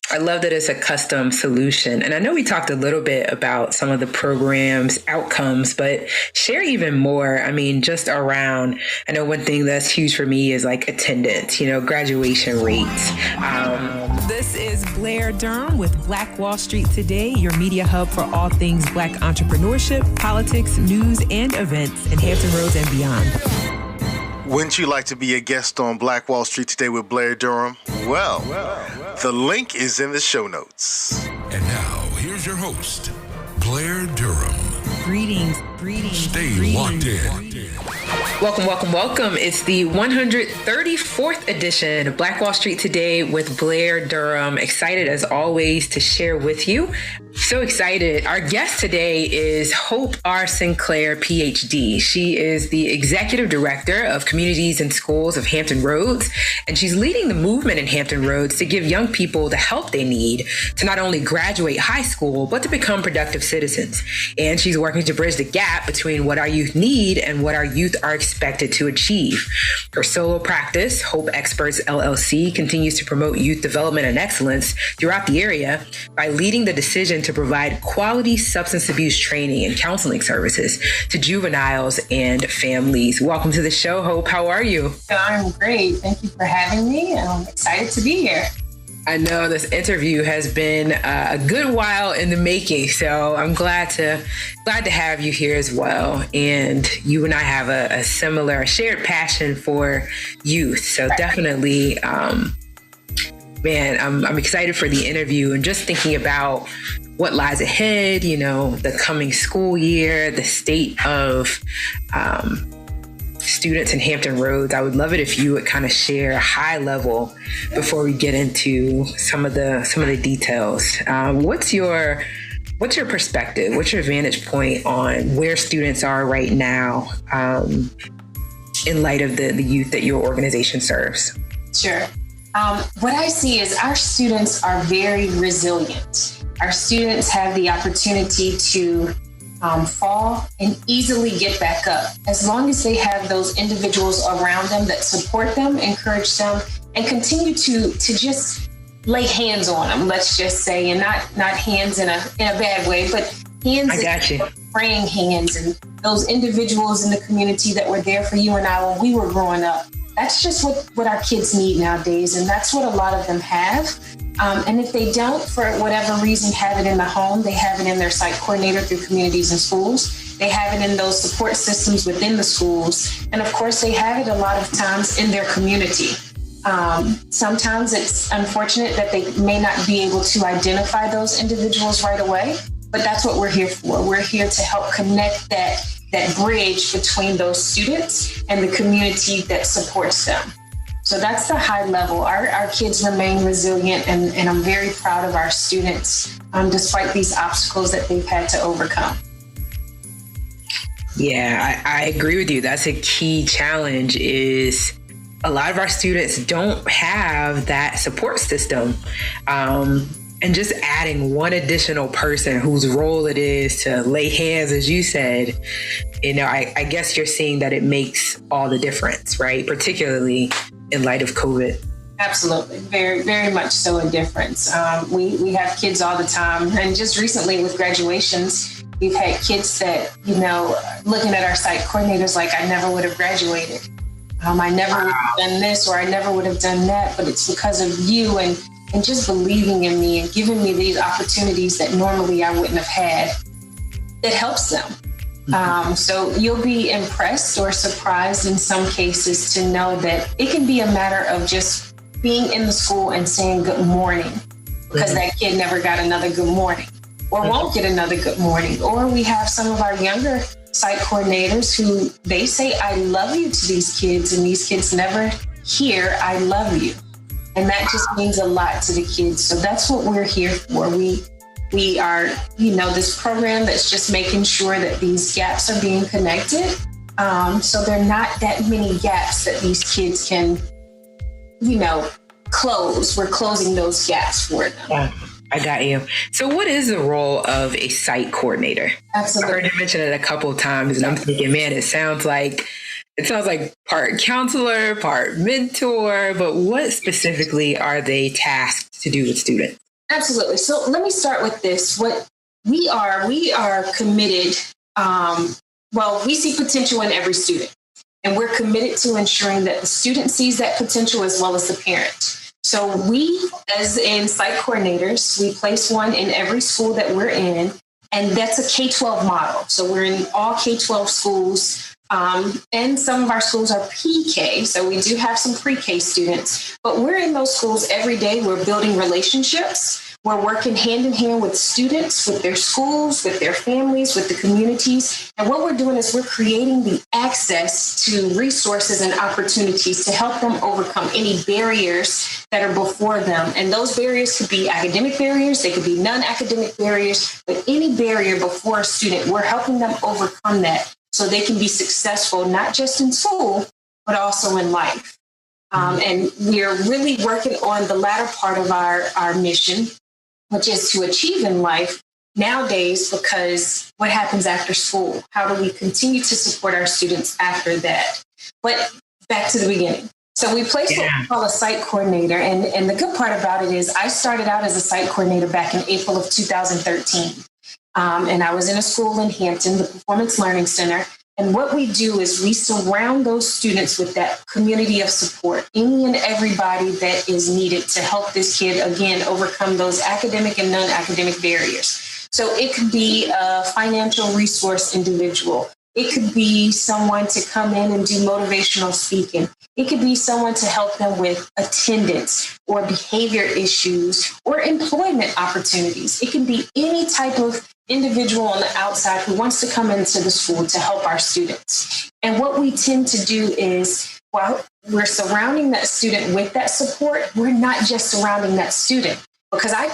I love that it's a custom solution. And I know we talked a little bit about some of the program's outcomes, but share even more. I mean, just around, I know one thing that's huge for me is like attendance, graduation rates. This is Blair Durham with Black Wall Street Today, your media hub for all things Black entrepreneurship, politics, news, and events in Hampton Roads and beyond. Wouldn't you like to be a guest on Black Wall Street Today with Blair Durham? Well, the link is in the show notes. And now, here's your host, Blair Durham. Greetings. Stay locked in. Welcome. It's the 134th edition of Black Wall Street Today with Blair Durham. Excited as always to share with you. So excited. Our guest today is Hope R. Sinclair, PhD. She is the Executive Director of Communities and Schools of Hampton Roads, and she's leading the movement in Hampton Roads to give young people the help they need to not only graduate high school, but to become productive citizens. And she's working to bridge the gap between what our youth need and what our youth are expected to achieve. Her solo practice, Hope Experts LLC, continues to promote youth development and excellence throughout the area by leading the decision to provide quality substance abuse training and counseling services to juveniles and families. Welcome to the show, Hope. How are you? I'm great. Thank you for having me. I'm excited to be here. I know this interview has been a good while in the making, so I'm glad to have you here as well. And you and I have a similar shared passion for youth. So definitely, I'm excited for the interview and just thinking about what lies ahead, the coming school year, the state of students in Hampton Roads. I would love it if you would kind of share a high level before we get into some of the details. What's your perspective? What's your vantage point on where students are right now in light of the youth that your organization serves? Sure. What I see is our students are very resilient. Our students have the opportunity to fall and easily get back up as long as they have those individuals around them that support them, encourage them, and continue to just lay hands on them, let's just say, and not hands in a bad way, but hands, praying hands, and those individuals in the community that were there for you and I when we were growing up. That's just what our kids need nowadays, and that's what a lot of them have. And if they don't, for whatever reason, have it in the home, they have it in their site coordinator through communities and schools. They have it in those support systems within the schools. And of course, they have it a lot of times in their community. Sometimes it's unfortunate that they may not be able to identify those individuals right away, but that's what we're here for. We're here to help connect that bridge between those students and the community that supports them. So that's the high level. Our kids remain resilient, and I'm very proud of our students, despite these obstacles that they've had to overcome. Yeah, I agree with you. That's a key challenge is a lot of our students don't have that support system. And just adding one additional person whose role it is to lay hands, as you said, I guess you're seeing that it makes all the difference, right? Particularly in light of COVID. Absolutely. Very, very much so a difference. We have kids all the time. And just recently with graduations, we've had kids that, looking at our site coordinators like, I never would have graduated. I never would have done this, or I never would have done that, but it's because of you and just believing in me and giving me these opportunities that normally I wouldn't have had. It helps them. So you'll be impressed or surprised in some cases to know that it can be a matter of just being in the school and saying good morning because that kid never got another good morning or won't get another good morning. Or we have some of our younger site coordinators who they say, I love you to these kids, and these kids never hear, I love you. And that just means a lot to the kids. So that's what we're here for. We are, this program that's just making sure that these gaps are being connected. So there are not that many gaps that these kids can, close. We're closing those gaps for them. Yeah, I got you. So what is the role of a site coordinator? Absolutely. I heard you mention it a couple of times, and I'm thinking, man, it sounds like part counselor, part mentor, but what specifically are they tasked to do with students? Absolutely. So let me start with this. What we are committed. We see potential in every student, and we're committed to ensuring that the student sees that potential as well as the parent. So we, as in site coordinators, we place one in every school that we're in, and that's a K-12 model. So we're in all K-12 schools. And some of our schools are PK, so we do have some pre-K students, but we're in those schools every day. We're building relationships. We're working hand in hand with students, with their schools, with their families, with the communities. And what we're doing is we're creating the access to resources and opportunities to help them overcome any barriers that are before them. And those barriers could be academic barriers, they could be non-academic barriers, but any barrier before a student, we're helping them overcome that so they can be successful, not just in school, but also in life. And we're really working on the latter part of our mission, which is to achieve in life nowadays, because what happens after school? How do we continue to support our students after that? But back to the beginning. So we placed what we call a site coordinator. And the good part about it is I started out as a site coordinator back in April of 2013. And I was in a school in Hampton, the Performance Learning Center. And what we do is we surround those students with that community of support, any and everybody that is needed to help this kid, again, overcome those academic and non-academic barriers. So it could be a financial resource individual. It could be someone to come in and do motivational speaking. It could be someone to help them with attendance or behavior issues or employment opportunities. It can be any type of individual on the outside who wants to come into the school to help our students. And what we tend to do is, while we're surrounding that student with that support, we're not just surrounding that student, because I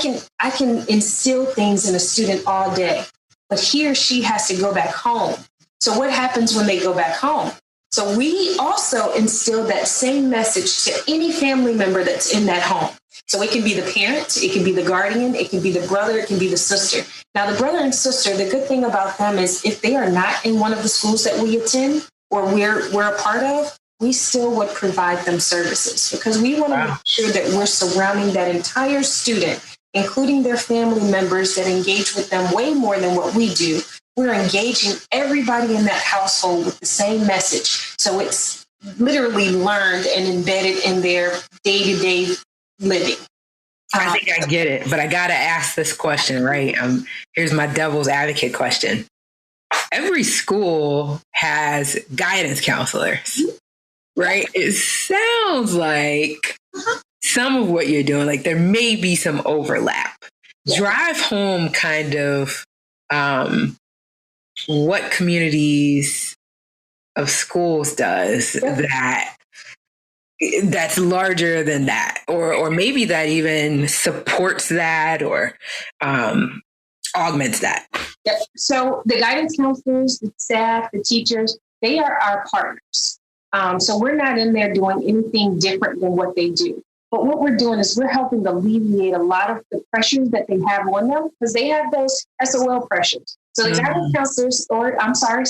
can instill things in a student all day, but he or she has to go back home. So what happens when they go back home? So we also instill that same message to any family member that's in that home. So it can be the parent, it can be the guardian, it can be the brother, it can be the sister. Now, the brother and sister, the good thing about them is if they are not in one of the schools that we attend or we're a part of, we still would provide them services, because we want to make sure that we're surrounding that entire student, including their family members that engage with them way more than what we do. We're engaging everybody in that household with the same message. So it's literally learned and embedded in their day-to-day living. I think I get it, but I got to ask this question, right? Here's my devil's advocate question. Every school has guidance counselors, right? It sounds like some of what you're doing, like there may be some overlap. Yeah. Drive home kind of what communities of schools does that's larger than that, or maybe that even supports that or augments that. Yep. So the guidance counselors, the staff, the teachers, they are our partners. So we're not in there doing anything different than what they do. But what we're doing is we're helping to alleviate a lot of the pressures that they have on them, because they have those SOL pressures. So the guidance counselors,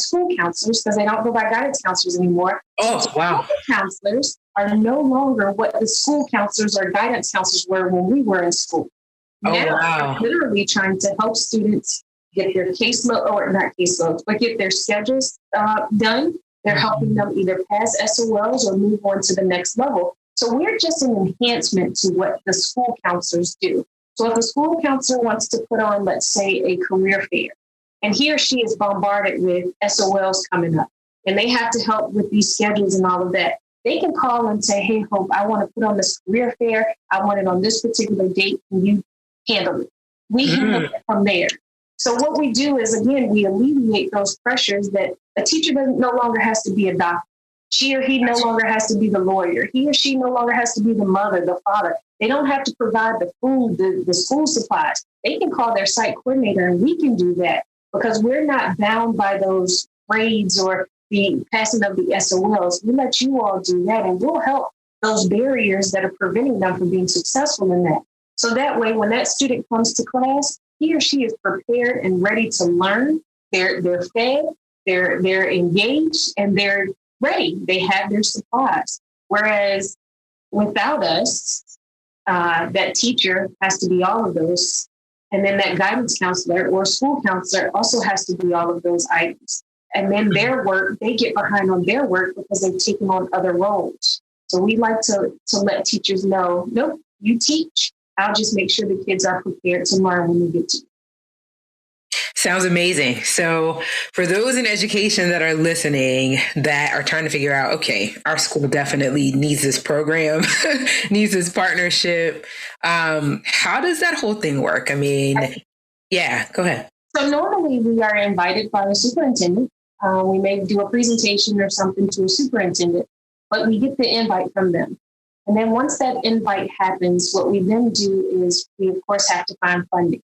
school counselors, because they don't go by guidance counselors anymore. Oh, wow. School counselors are no longer what the school counselors or guidance counselors were when we were in school. Oh, now wow. They're literally trying to help students get their caseload, or not caseloads, but get their schedules done. They're helping them either pass SOLs or move on to the next level. So we're just an enhancement to what the school counselors do. So if a school counselor wants to put on, let's say, a career fair, and he or she is bombarded with SOLs coming up, and they have to help with these schedules and all of that, they can call and say, hey, Hope, I want to put on this career fair. I want it on this particular date. Can you handle it? We handle it from there. So what we do is, again, we alleviate those pressures that a teacher no longer has to be a doctor. She or he no longer has to be the lawyer. He or she no longer has to be the mother, the father. They don't have to provide the food, the school supplies. They can call their site coordinator, and we can do that, because we're not bound by those grades or the passing of the SOLs. We let you all do that, and we'll help those barriers that are preventing them from being successful in that. So that way, when that student comes to class, he or she is prepared and ready to learn. They're fed, they're engaged, and they're ready. They have their supplies. Whereas without us, that teacher has to be all of those. And then that guidance counselor or school counselor also has to be all of those items. And then their work, they get behind on their work because they've taken on other roles. So we like to let teachers know, nope, you teach. I'll just make sure the kids are prepared to learn when they get to. Sounds amazing. So for those in education that are listening that are trying to figure out, okay, our school definitely needs this program, needs this partnership. How does that whole thing work? I mean, yeah, go ahead. So normally we are invited by the superintendent. We may do a presentation or something to a superintendent, but we get the invite from them. And then once that invite happens, what we then do is we, of course, have to find funding.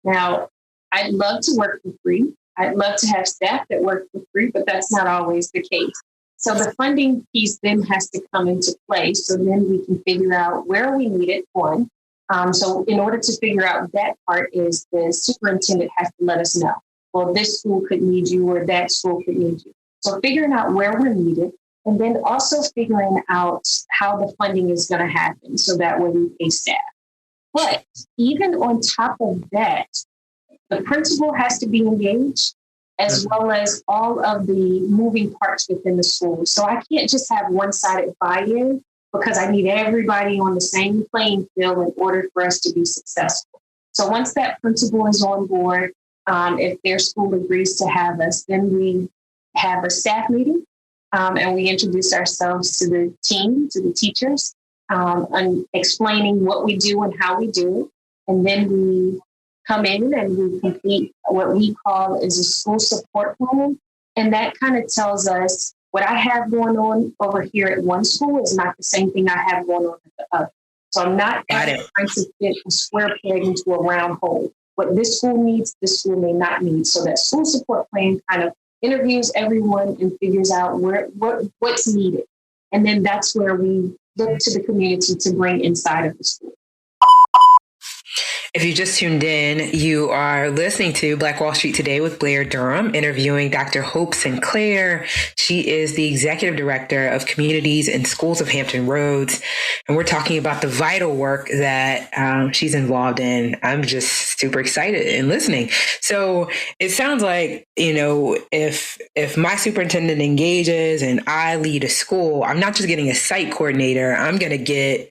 Now, I'd love to work for free. I'd love to have staff that work for free, but that's not always the case. So the funding piece then has to come into play. So then we can figure out where we need it, one. So in order to figure out that part is the superintendent has to let us know, well, this school could need you or that school could need you. So figuring out where we're needed and then also figuring out how the funding is going to happen so that way we pay staff. But even on top of that, the principal has to be engaged as well as all of the moving parts within the school. So I can't just have one-sided buy-in because I need everybody on the same playing field in order for us to be successful. So once that principal is on board, if their school agrees to have us, then we have a staff meeting and we introduce ourselves to the team, to the teachers, and explaining what we do and how we do it. And then we come in and we complete what we call is a school support plan. And that kind of tells us what I have going on over here at one school is not the same thing I have going on at the other. So I'm not trying to fit a square peg into a round hole. What this school needs, this school may not need. So that school support plan kind of interviews everyone and figures out what's needed. And then that's where we look to the community to bring inside of the school. If you just tuned in, you are listening to Black Wall Street Today with Blair Durham, interviewing Dr. Hope Sinclair. She is the Executive Director of Communities and Schools of Hampton Roads. And we're talking about the vital work that she's involved in. I'm just super excited and listening. So it sounds like, if my superintendent engages and I lead a school, I'm not just getting a site coordinator. I'm going to get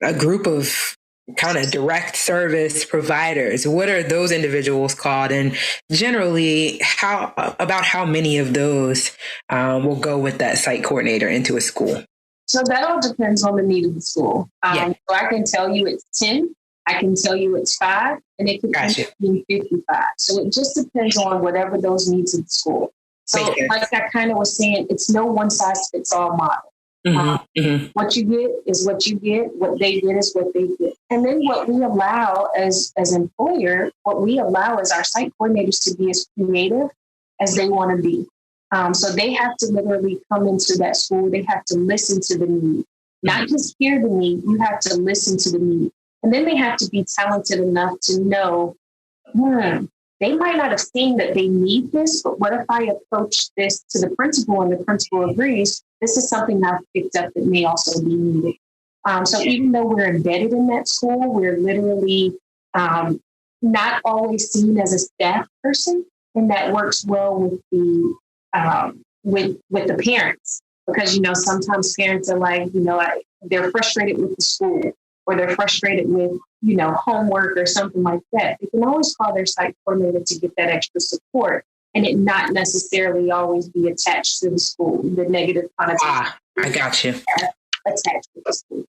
a group of kind of direct service providers. What are those individuals called? And generally, how many of those will go with that site coordinator into a school? So that all depends on the need of the school. So I can tell you it's 10, I can tell you it's 5, and it could be 55. So it just depends on whatever those needs of the school. So like I kind of was saying, it's no one size fits all model. What you get is what you get. What they get is what they get. And then what we allow as employer, what we allow is our site coordinators to be as creative as they want to be. So they have to literally come into that school. They have to listen to the need, not just hear the need. You have to listen to the need. And then they have to be talented enough to know, they might not have seen that they need this, but what if I approach this to the principal and the principal agrees? This is something I've picked up that may also be needed. So even though we're embedded in that school, we're literally not always seen as a staff person, and that works well with the with the parents because sometimes parents are like they're frustrated with the school or they're frustrated with homework or something like that. They can always call their site coordinator to get that extra support. And it not necessarily always be attached to the school, the negative connotation. I got you. Attached to the school.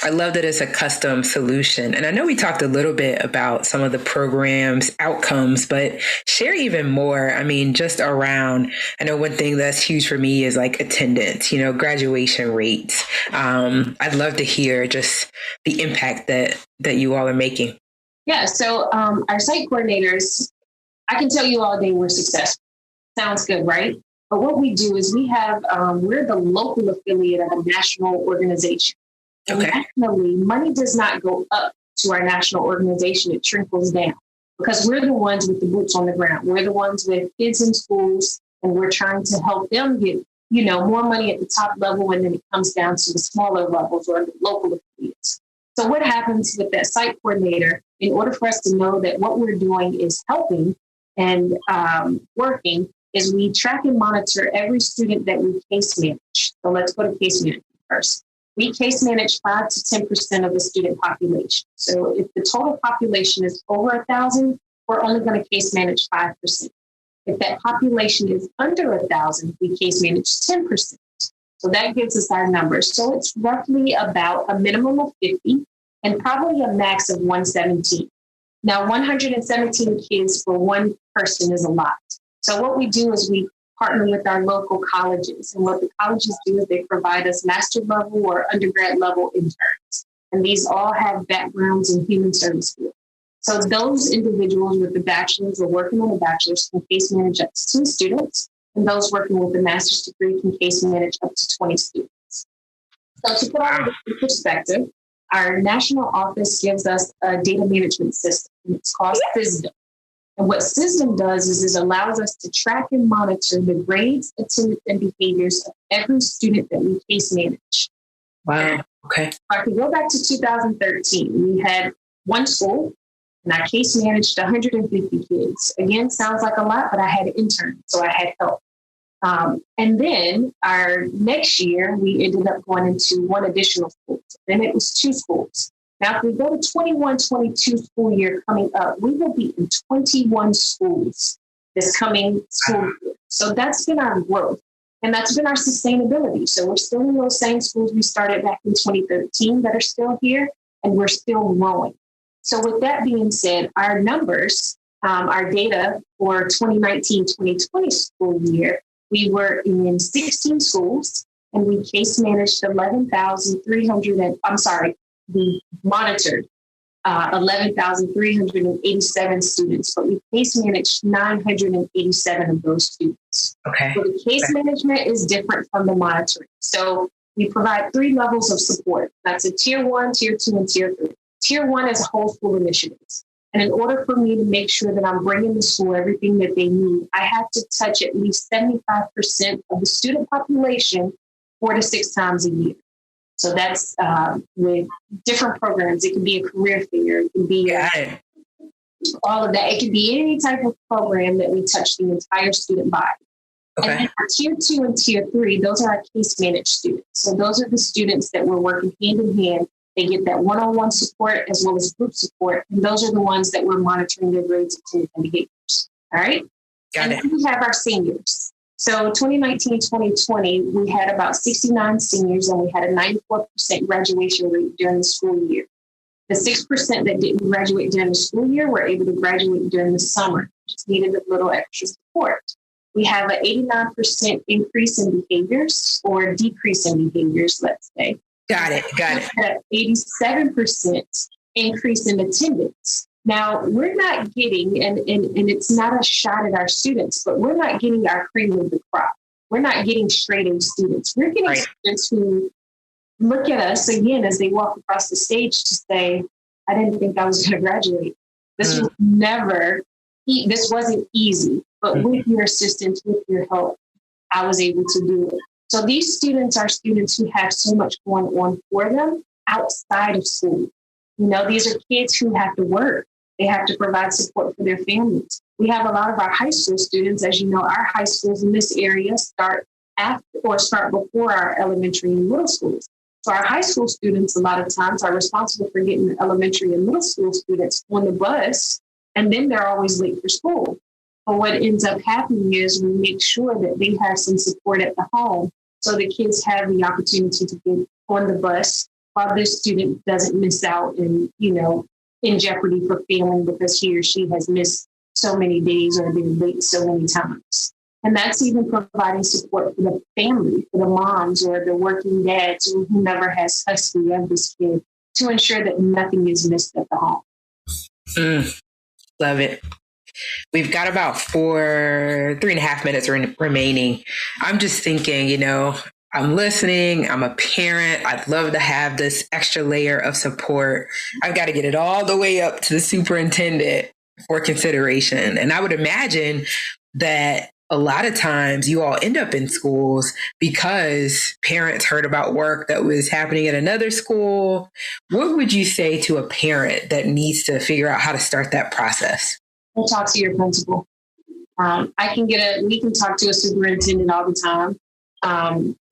I love that it's a custom solution. And I know we talked a little bit about some of the program's outcomes, but share even more. I mean, just around, I know one thing that's huge for me is like attendance, graduation rates. I'd love to hear just the impact that you all are making. Yeah. So our site coordinators, I can tell you all day we're successful. Sounds good, right? But what we do is we have, we're the local affiliate of a national organization. Okay. Nationally, money does not go up to our national organization. It trickles down because we're the ones with the boots on the ground. We're the ones with kids in schools, and we're trying to help them get, more money at the top level, and then it comes down to the smaller levels or the local affiliates. So what happens with that site coordinator, in order for us to know that what we're doing is helping and working, is we track and monitor every student that we case manage. So let's go to case management first. We case manage 5 to 10% of the student population. So if the total population is over 1,000, we're only going to case manage 5%. If that population is under 1,000, we case manage 10%. So that gives us our numbers. So it's roughly about a minimum of 50 and probably a max of 117. Now, 117 kids for one person is a lot. So what we do is we partner with our local colleges. And what the colleges do is they provide us master level or undergrad level interns. And these all have backgrounds in human service field. So those individuals with the bachelor's or working on a bachelor's can case manage up to 2 students. And those working with a master's degree can case manage up to 20 students. So to put all of this in perspective, our national office gives us a data management system. It's called SysDem. And what SysDem does is it allows us to track and monitor the grades, attendance, and behaviors of every student that we case manage. Wow. Okay. If I could go back to 2013, we had one school, and I case managed 150 kids. Again, sounds like a lot, but I had interns, so I had help. And then our next year, we ended up going into one additional school. Then it was 2 schools. Now, if we go to 21-22 school year coming up, we will be in 21 schools this coming school year. So that's been our growth, and that's been our sustainability. So we're still in those same schools we started back in 2013 that are still here, and we're still growing. So with that being said, our numbers, our data for 2019-2020 school year, we were in 16 schools, and we case managed 11,300, we monitored 11,387 students, but we case managed 987 of those students. Okay. So the case management is different from the monitoring. So we provide 3 levels of support. That's a tier 1, tier 2, and tier 3. Tier 1 is whole school initiatives. And in order for me to make sure that I'm bringing the school everything that they need, I have to touch at least 75% of the student population 4 to 6 times a year. So that's with different programs. It can be a career fair. It can be all of that. It can be any type of program that we touch the entire student body. Okay. And then our tier 2 and tier 3, those are our case managed students. So those are the students that we're working hand in hand. They get that one-on-one support as well as group support. And those are the ones that we're monitoring their grades, attendance, and behaviors. All right. And then we have our seniors. So 2019-2020, we had about 69 seniors, and we had a 94% graduation rate during the school year. The 6% that didn't graduate during the school year were able to graduate during the summer, just needed a little extra support. We have an 89% increase in behaviors or decrease in behaviors, let's say. Got it. An 87% increase in attendance. Now, we're not getting, and it's not a shot at our students, but we're not getting our cream of the crop. We're not getting straight A students. We're getting students who look at us again as they walk across the stage to say, I didn't think I was going to graduate. This was this wasn't easy, but with your assistance, with your help, I was able to do it. So these students are students who have so much going on for them outside of school. You know, these are kids who have to work. They have to provide support for their families. We have a lot of our high school students. As you know, our high schools in this area start before our elementary and middle schools. So our high school students, a lot of times, are responsible for getting the elementary and middle school students on the bus, and then they're always late for school. But what ends up happening is we make sure that they have some support at the home, so the kids have the opportunity to get on the bus while the student doesn't miss out and, in jeopardy for failing because he or she has missed so many days or been late so many times. And that's even providing support for the family, for the moms or the working dads or whomever has custody of this kid to ensure that nothing is missed at the home. Love it. We've got about 3.5 minutes remaining. I'm just thinking, I'm listening. I'm a parent. I'd love to have this extra layer of support. I've got to get it all the way up to the superintendent for consideration. And I would imagine that a lot of times you all end up in schools because parents heard about work that was happening at another school. What would you say to a parent that needs to figure out how to start that process? We'll talk to your principal. We can talk to a superintendent all the time.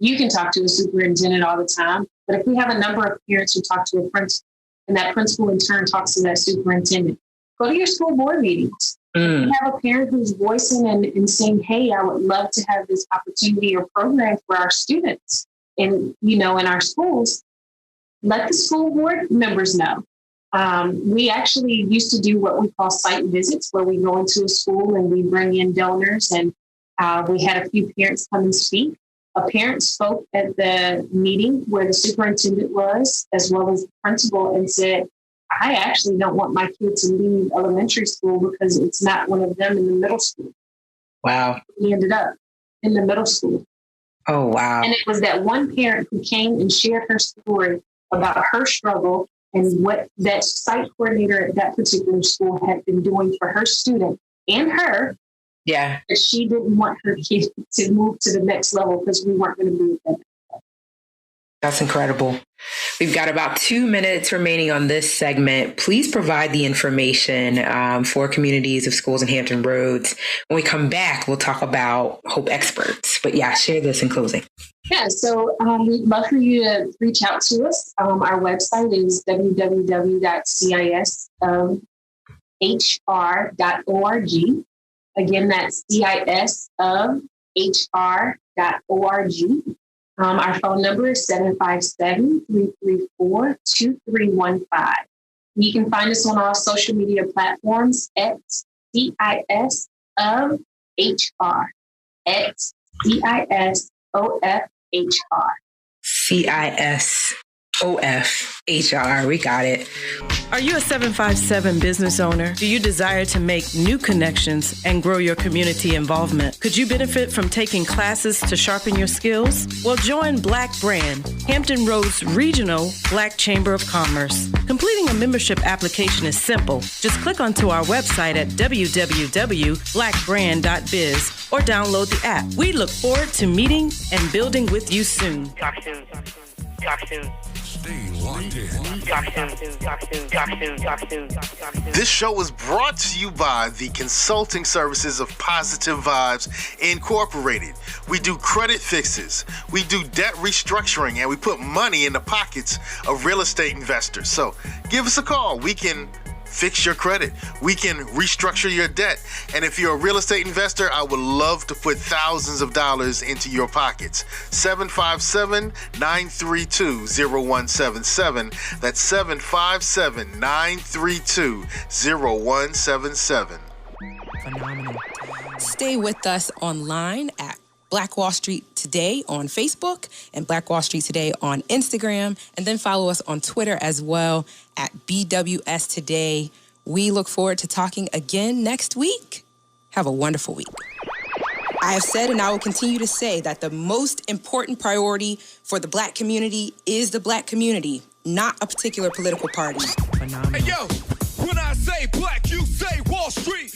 You can talk to a superintendent all the time. But if we have a number of parents who talk to a principal, and that principal in turn talks to that superintendent, go to your school board meetings. If you have a parent who's voicing and saying, hey, I would love to have this opportunity or program for our students in our schools, let the school board members know. We actually used to do what we call site visits, where we go into a school and we bring in donors, and we had a few parents come and speak. A parent spoke at the meeting where the superintendent was, as well as the principal, and said, I actually don't want my kid to leave elementary school because it's not one of them in the middle school. Wow. He ended up in the middle school. Oh, wow. And it was that one parent who came and shared her story about her struggle and what that site coordinator at that particular school had been doing for her student and her. Yeah. That she didn't want her kid to move to the next level because we weren't going to be with them. That's incredible. We've got about 2 minutes remaining on this segment. Please provide the information for communities of schools in Hampton Roads. When we come back, we'll talk about Hope Experts. But yeah, share this in closing. Yeah, so we'd love for you to reach out to us. Our website is www.cisofhr.org. Again, that's cisofhr.org. Our phone number is 757-334-2315. You can find us on all social media platforms at CISofHR, at CISOFHR. CISOFHR. We got it. Are you a 757 business owner? Do you desire to make new connections and grow your community involvement? Could you benefit from taking classes to sharpen your skills? Well, join Black Brand, Hampton Roads Regional Black Chamber of Commerce. Completing a membership application is simple. Just click onto our website at www.blackbrand.biz or download the app. We look forward to meeting and building with you soon. Stay locked in. This show is brought to you by the consulting services of Positive Vibes Incorporated. We do credit fixes, we do debt restructuring, and we put money in the pockets of real estate investors. So give us a call. We can fix your credit. We can restructure your debt. And if you're a real estate investor, I would love to put thousands of dollars into your pockets. 757-932-0177. That's 757-932-0177. Phenomenal. Stay with us online at Black Wall Street Today on Facebook and Black Wall Street Today on Instagram, and then follow us on Twitter as well at BWS Today. We look forward to talking again next week. Have a wonderful week. I have said and I will continue to say that the most important priority for the Black community is the Black community, not a particular political party. Hey, yo, when I say black, you say Wall Street.